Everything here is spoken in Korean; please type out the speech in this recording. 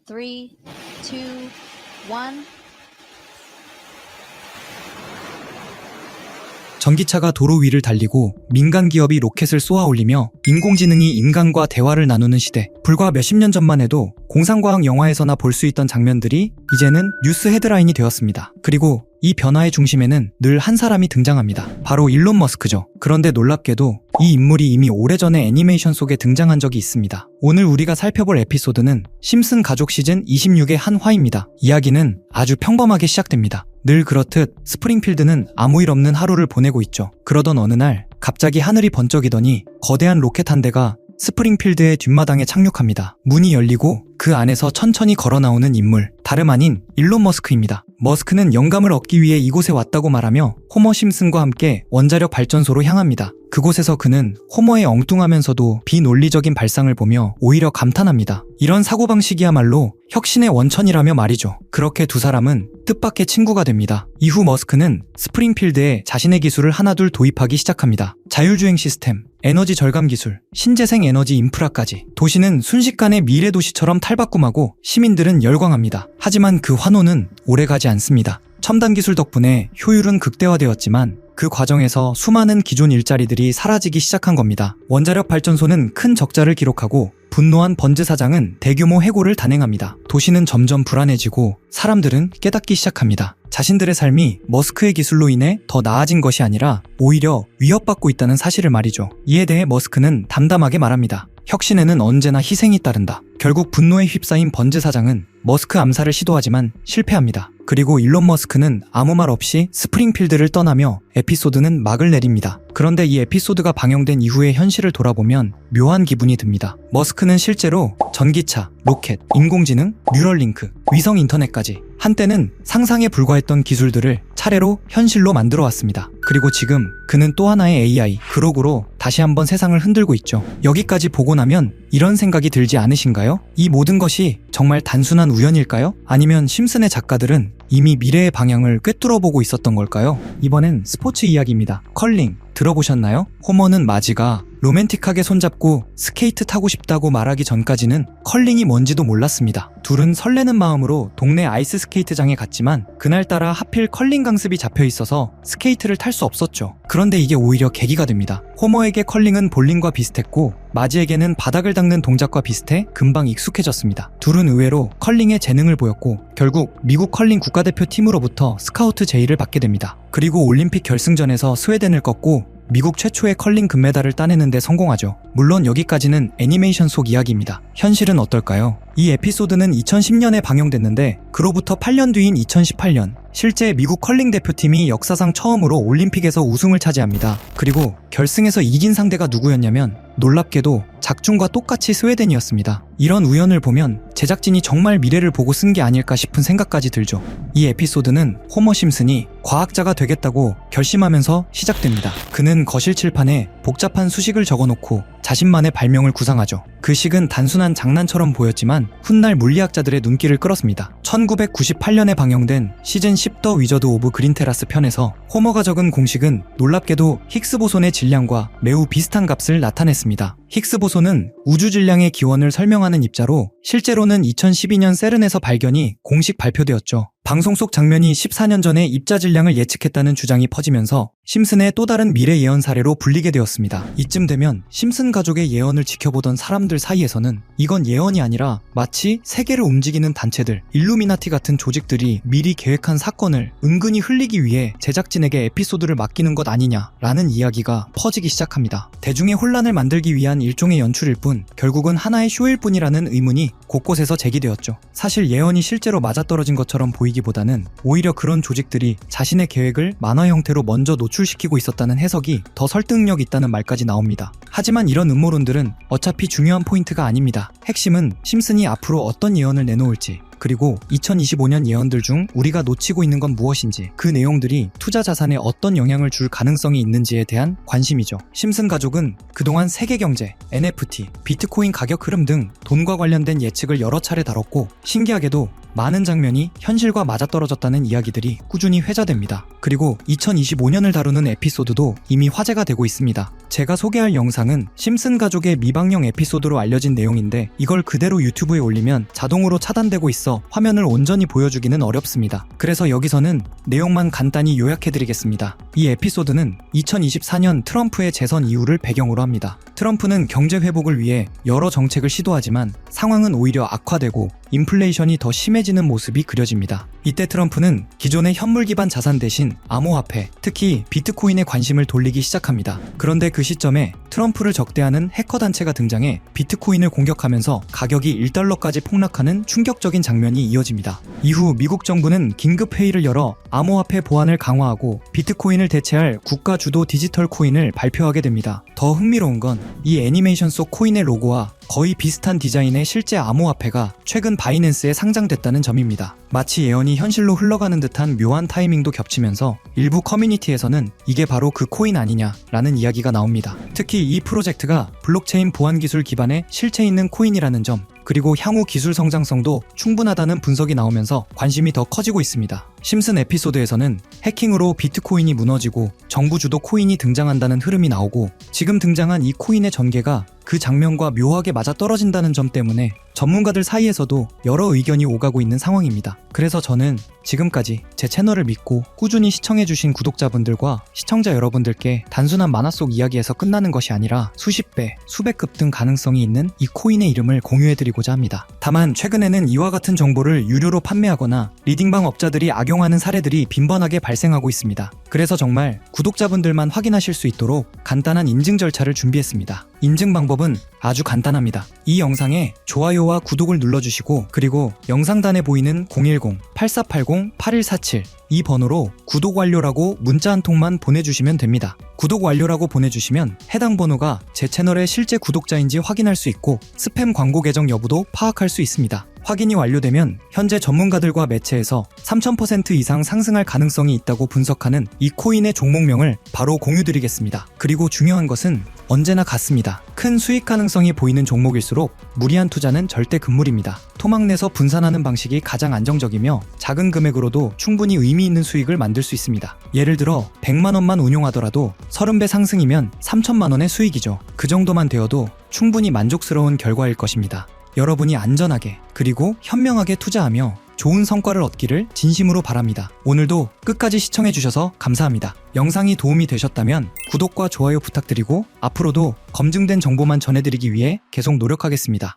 3, 2, 1. 전기차가 도로 위를 달리고 민간 기업이 로켓을 쏘아 올리며 인공지능이 인간과 대화를 나누는 시대. 불과 몇십 년 전만 해도 공상과학 영화에서나 볼 수 있던 장면들이 이제는 뉴스 헤드라인이 되었습니다. 그리고 이 변화의 중심에는 늘 한 사람이 등장합니다. 바로 일론 머스크죠. 그런데 놀랍게도 이 인물이 이미 오래전에 애니메이션 속에 등장한 적이 있습니다. 오늘 우리가 살펴볼 에피소드는 심슨 가족 시즌 26의 한 화입니다. 이야기는 아주 평범하게 시작됩니다. 늘 그렇듯 스프링필드는 아무 일 없는 하루를 보내고 있죠. 그러던 어느 날 갑자기 하늘이 번쩍이더니 거대한 로켓 한 대가 스프링필드의 뒷마당에 착륙합니다. 문이 열리고 그 안에서 천천히 걸어 나오는 인물, 다름 아닌 일론 머스크입니다. 머스크는 영감을 얻기 위해 이곳에 왔다고 말하며 호머 심슨과 함께 원자력 발전소로 향합니다. 그곳에서 그는 호머의 엉뚱하면서도 비논리적인 발상을 보며 오히려 감탄합니다. 이런 사고방식이야말로 혁신의 원천이라며 말이죠. 그렇게 두 사람은 뜻밖의 친구가 됩니다. 이후 머스크는 스프링필드에 자신의 기술을 하나둘 도입하기 시작합니다. 자율주행 시스템, 에너지 절감 기술, 신재생 에너지 인프라까지. 도시는 순식간에 미래 도시처럼 탈바꿈하고 시민들은 열광합니다. 하지만 그 환호는 오래가지 않습니다. 첨단 기술 덕분에 효율은 극대화되었지만 그 과정에서 수많은 기존 일자리들이 사라지기 시작한 겁니다. 원자력 발전소는 큰 적자를 기록하고 분노한 번즈 사장은 대규모 해고를 단행합니다. 도시는 점점 불안해지고 사람들은 깨닫기 시작합니다. 자신들의 삶이 머스크의 기술로 인해 더 나아진 것이 아니라 오히려 위협받고 있다는 사실을 말이죠. 이에 대해 머스크는 담담하게 말합니다. 혁신에는 언제나 희생이 따른다. 결국 분노에 휩싸인 번즈 사장은 머스크 암살을 시도하지만 실패합니다. 그리고 일론 머스크는 아무 말 없이 스프링필드를 떠나며 에피소드는 막을 내립니다. 그런데 이 에피소드가 방영된 이후의 현실을 돌아보면 묘한 기분이 듭니다. 머스크는 실제로 전기차, 로켓, 인공지능, 뉴럴링크, 위성 인터넷까지 한때는 상상에 불과했던 기술들을 차례로 현실로 만들어 왔습니다. 그리고 지금 그는 또 하나의 AI, 그로그로 다시 한번 세상을 흔들고 있죠. 여기까지 보고 나면 이런 생각이 들지 않으신가요? 이 모든 것이 정말 단순한 우연일까요? 아니면 심슨의 작가들은 이미 미래의 방향을 꿰뚫어보고 있었던 걸까요? 이번엔 스포츠 이야기입니다. 컬링 들어보셨나요? 호머는 마지가 로맨틱하게 손잡고 스케이트 타고 싶다고 말하기 전까지는 컬링이 뭔지도 몰랐습니다. 둘은 설레는 마음으로 동네 아이스 스케이트장에 갔지만 그날따라 하필 컬링 강습이 잡혀 있어서 스케이트를 탈 수 없었죠. 그런데 이게 오히려 계기가 됩니다. 호머에게 컬링은 볼링과 비슷했고 마지에게는 바닥을 닦는 동작과 비슷해 금방 익숙해졌습니다. 둘은 의외로 컬링에 재능을 보였고 결국 미국 컬링 국가대표팀으로부터 스카우트 제의를 받게 됩니다. 그리고 올림픽 결승전에서 스웨덴을 꺾고 미국 최초의 컬링 금메달을 따내는 데 성공하죠. 물론 여기까지는 애니메이션 속 이야기입니다. 현실은 어떨까요? 이 에피소드는 2010년에 방영됐는데 그로부터 8년 뒤인 2018년 실제 미국 컬링 대표팀이 역사상 처음으로 올림픽에서 우승을 차지합니다. 그리고 결승에서 이긴 상대가 누구였냐면 놀랍게도 작중과 똑같이 스웨덴이었습니다. 이런 우연을 보면 제작진이 정말 미래를 보고 쓴 게 아닐까 싶은 생각까지 들죠. 이 에피소드는 호머 심슨이 과학자가 되겠다고 결심하면서 시작됩니다. 그는 거실 칠판에 복잡한 수식을 적어놓고 자신만의 발명을 구상하죠. 그 식은 단순한 장난처럼 보였지만 훗날 물리학자들의 눈길을 끌었습니다. 1998년에 방영된 시즌 10 더 위저드 오브 그린테라스 편에서 호머가 적은 공식은 놀랍게도 힉스 보손의 질량과 매우 비슷한 값을 나타냈습니다. 힉스 보손은 우주 질량의 기원을 설명하는 입자로 실제로는 2012년 세른에서 발견이 공식 발표되었죠. 방송 속 장면이 14년 전에 입자 질량을 예측했다는 주장이 퍼지면서 심슨의 또 다른 미래 예언 사례로 불리게 되었습니다. 이쯤 되면 심슨 가족의 예언을 지켜보던 사람들 사이에서는 이건 예언이 아니라 마치 세계를 움직이는 단체들, 일루미나티 같은 조직들이 미리 계획한 사건을 은근히 흘리기 위해 제작진에게 에피소드를 맡기는 것 아니냐라는 이야기가 퍼지기 시작합니다. 대중의 혼란을 만들기 위한 일종의 연출일 뿐 결국은 하나의 쇼일 뿐이라는 의문이 곳곳에서 제기되었죠. 사실 예언이 실제로 맞아떨어진 것처럼 보이기보다는 오히려 그런 조직들이 자신의 계획을 만화 형태로 먼저 노출시키고 있었다는 해석이 더 설득력 있다는 말까지 나옵니다. 하지만 이런 음모론들은 어차피 중요한 포인트가 아닙니다. 핵심은 심슨이 앞으로 어떤 예언을 내놓을지, 그리고 2025년 예언들 중 우리가 놓치고 있는 건 무엇인지, 그 내용들이 투자 자산에 어떤 영향을 줄 가능성이 있는지에 대한 관심이죠. 심슨 가족은 그동안 세계 경제, NFT, 비트코인 가격 흐름 등 돈과 관련된 예측을 여러 차례 다뤘고 신기하게도 많은 장면이 현실과 맞아떨어졌다는 이야기들이 꾸준히 회자됩니다. 그리고 2025년을 다루는 에피소드도 이미 화제가 되고 있습니다. 제가 소개할 영상은 심슨 가족의 미방영 에피소드로 알려진 내용인데 이걸 그대로 유튜브에 올리면 자동으로 차단되고 있어 화면을 온전히 보여주기는 어렵습니다. 그래서 여기서는 내용만 간단히 요약해드리겠습니다. 이 에피소드는 2024년 트럼프의 재선 이후를 배경으로 합니다. 트럼프는 경제 회복을 위해 여러 정책을 시도하지만 상황은 오히려 악화되고 인플레이션이 더 심해지는 모습이 그려집니다. 이때 트럼프는 기존의 현물 기반 자산 대신 암호화폐, 특히 비트코인에 관심을 돌리기 시작합니다. 그런데 그 시점에 트럼프를 적대하는 해커 단체가 등장해 비트코인을 공격하면서 가격이 1달러까지 폭락하는 충격적인 장면이 이어집니다. 이후 미국 정부는 긴급 회의를 열어 암호화폐 보안을 강화하고 비트코인을 대체할 국가 주도 디지털 코인을 발표하게 됩니다. 더 흥미로운 건 이 애니메이션 속 코인의 로고와 거의 비슷한 디자인의 실제 암호화폐가 최근 바이낸스에 상장됐다는 점입니다. 마치 예언이 현실로 흘러가는 듯한 묘한 타이밍도 겹치면서 일부 커뮤니티에서는 이게 바로 그 코인 아니냐라는 이야기가 나옵니다. 특히 이 프로젝트가 블록체인 보안 기술 기반의 실체 있는 코인이라는 점, 그리고 향후 기술 성장성도 충분하다는 분석이 나오면서 관심이 더 커지고 있습니다. 심슨 에피소드에서는 해킹으로 비트코인이 무너지고 정부 주도 코인이 등장한다는 흐름이 나오고 지금 등장한 이 코인의 전개가 그 장면과 묘하게 맞아떨어진다는 점 때문에 전문가들 사이에서도 여러 의견이 오가고 있는 상황입니다. 그래서 저는 지금까지 제 채널을 믿고 꾸준히 시청해주신 구독자분들과 시청자 여러분들께 단순한 만화 속 이야기에서 끝나는 것이 아니라 수십 배, 수백 급 등 가능성이 있는 이 코인의 이름을 공유해드리고자 합니다. 다만 최근에는 이와 같은 정보를 유료로 판매하거나 리딩방 업자들이 악용하는 사례들이 빈번하게 발생하고 있습니다. 그래서 정말 구독자분들만 확인하실 수 있도록 간단한 인증 절차를 준비했습니다. 인증 방법은 아주 간단합니다. 이 영상에 좋아요와 구독을 눌러주시고 그리고 영상단에 보이는 010-8480-8147 이 번호로 구독 완료라고 문자 한 통만 보내주시면 됩니다. 구독 완료라고 보내주시면 해당 번호가 제 채널의 실제 구독자인지 확인할 수 있고 스팸 광고 계정 여부도 파악할 수 있습니다. 확인이 완료되면 현재 전문가들과 매체에서 3000% 이상 상승할 가능성이 있다고 분석하는 이 코인의 종목명을 바로 공유드리겠습니다. 그리고 중요한 것은 언제나 같습니다. 큰 수익 가능성이 보이는 종목일수록 무리한 투자는 절대 금물입니다. 토막 내서 분산하는 방식이 가장 안정적이며 작은 금액으로도 충분히 의미 있는 수익을 만들 수 있습니다. 예를 들어 100만 원만 운용하더라도 30배 상승이면 3천만 원의 수익이죠. 그 정도만 되어도 충분히 만족스러운 결과일 것입니다. 여러분이 안전하게 그리고 현명하게 투자하며 좋은 성과를 얻기를 진심으로 바랍니다. 오늘도 끝까지 시청해주셔서 감사합니다. 영상이 도움이 되셨다면 구독과 좋아요 부탁드리고 앞으로도 검증된 정보만 전해드리기 위해 계속 노력하겠습니다.